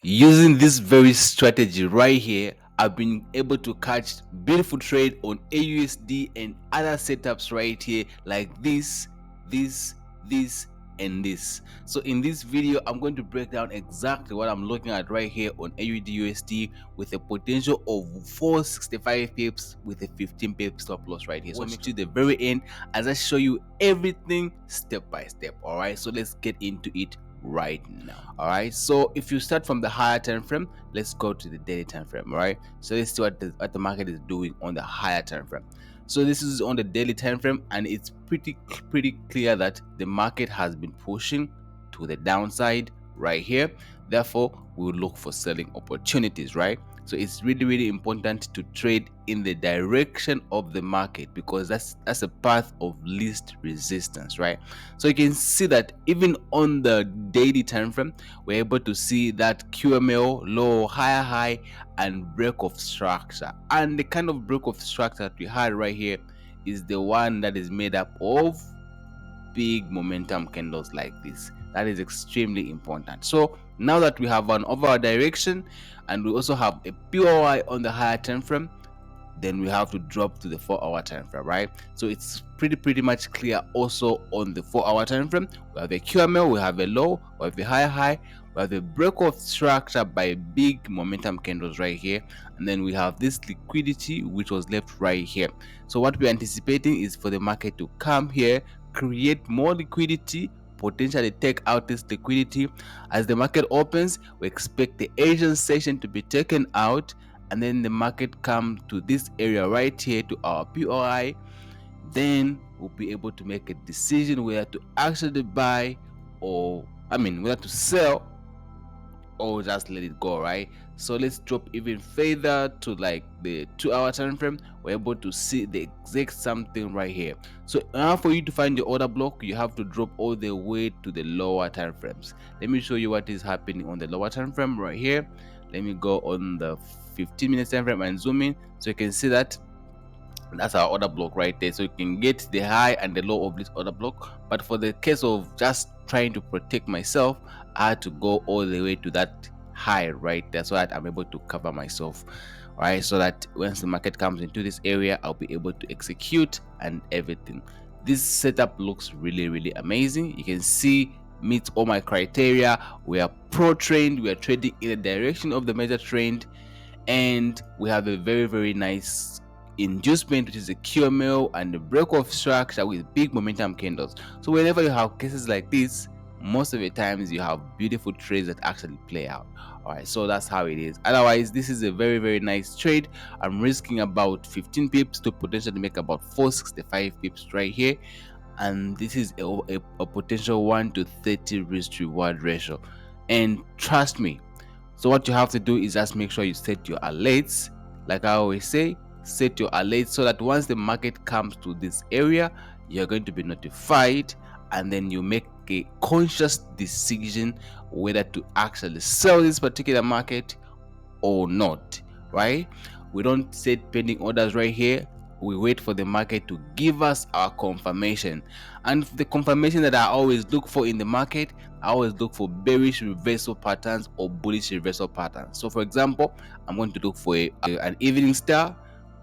Using this very strategy right here, I've been able to catch beautiful trade on AUSD and other setups right here, like this, and this. So in this video, I'm going to break down exactly what I'm looking at right here on AUDUSD with a potential of 465 pips with a 15 pip stop loss right here. So make sure the very end as I show you everything step by step. All right, so let's get into it right now. All right, so if you start from the higher time frame, let's go to the daily time frame. All right, so let's see what the market is doing on the higher time frame. So this is on the daily time frame, and it's pretty clear that the market has been pushing to the downside right here. Therefore, we will look for selling opportunities, right? So it's really important to trade in the direction of the market, because that's a path of least resistance, right? So you can see that even on the daily time frame, we're able to see that QML low, higher high, and break of structure. And the kind of break of structure that we had right here is the one that is made up of big momentum candles like this. That is extremely important. So now that we have an overall direction and we also have a POI on the higher time frame, then we have to drop to the 4-hour time frame, right? So it's pretty much clear also on the 4-hour time frame. We have a QML, we have a low, we have a higher high, we have a break of structure by big momentum candles right here, and then we have this liquidity which was left right here. So what we're anticipating is for the market to come here, create more liquidity, potentially take out this liquidity. As the market opens, we expect the Asian session to be taken out, and then the market come to this area right here to our POI. Then we'll be able to make a decision whether to actually buy, or whether to sell or just let it go, right? So let's drop even further to like the 2-hour time frame. We're able to see the exact something right here. So now for you to find the order block, you have to drop all the way to the lower time frames. Let me show you what is happening on the lower time frame right here. Let me go on the 15-minute time frame and zoom in, so you can see that that's our order block right there. So you can get the high and the low of this order block, but for the case of just trying to protect myself, I had to go all the way to that high right there so that I'm able to cover myself, right? So that once the market comes into this area, I'll be able to execute and everything. This setup looks really amazing. You can see meets all my criteria. We are pro trend, we are trading in the direction of the major trend, and we have a very nice inducement, which is a QML, and the break of structure with big momentum candles. So whenever you have cases like this, most of the times you have beautiful trades that actually play out. All right, so that's how it is. Otherwise, this is a very nice trade. I'm risking about 15 pips to potentially make about 465 pips right here, and this is a potential 1 to 30 risk reward ratio. And trust me, so what you have to do is just make sure you set your alerts. Like I always say, set your alerts so that once the market comes to this area, you're going to be notified, and then you make a conscious decision whether to actually sell this particular market or not, right? We don't set pending orders right here. We wait for the market to give us our confirmation, and the confirmation that I always look for in the market, I always look for bearish reversal patterns or bullish reversal patterns. So for example, I'm going to look for an evening star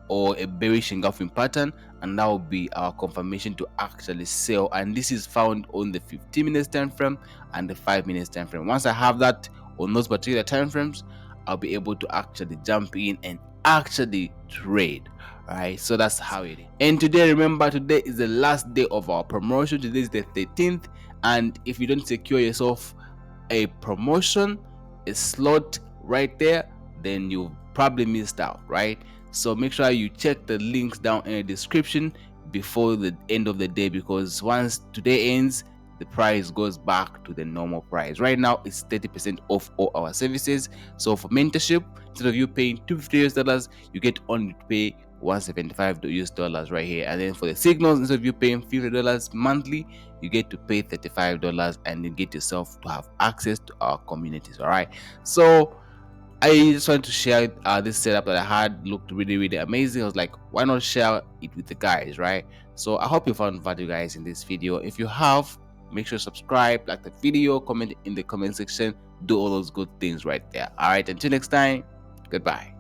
or a bearish engulfing pattern, and that will be our confirmation to actually sell. And this is found on the 15-minute time frame and the 5-minute time frame. Once I have that on those particular time frames, I'll be able to actually jump in and actually trade. Right, so that's how it is. And today, remember, today is the last day of our promotion. Today is the 13th, and if you don't secure yourself a promotion, a slot right there, then you probably missed out, right? So make sure you check the links down in the description before the end of the day, because once today ends, the price goes back to the normal price. Right now it's 30% off all our services. So for mentorship, instead of you paying $250, you get only to pay $175 right here. And then for the signals, instead of you paying $50 monthly, you get to pay $35, and you get yourself to have access to our communities. All right, so I just wanted to share this setup that I had. Looked really amazing. I was like, why not share it with the guys, right? So I hope you found value, guys, in this video. If you have, Make sure to subscribe, like the video, comment in the comment section, do all those good things right there. All right, until next time, goodbye.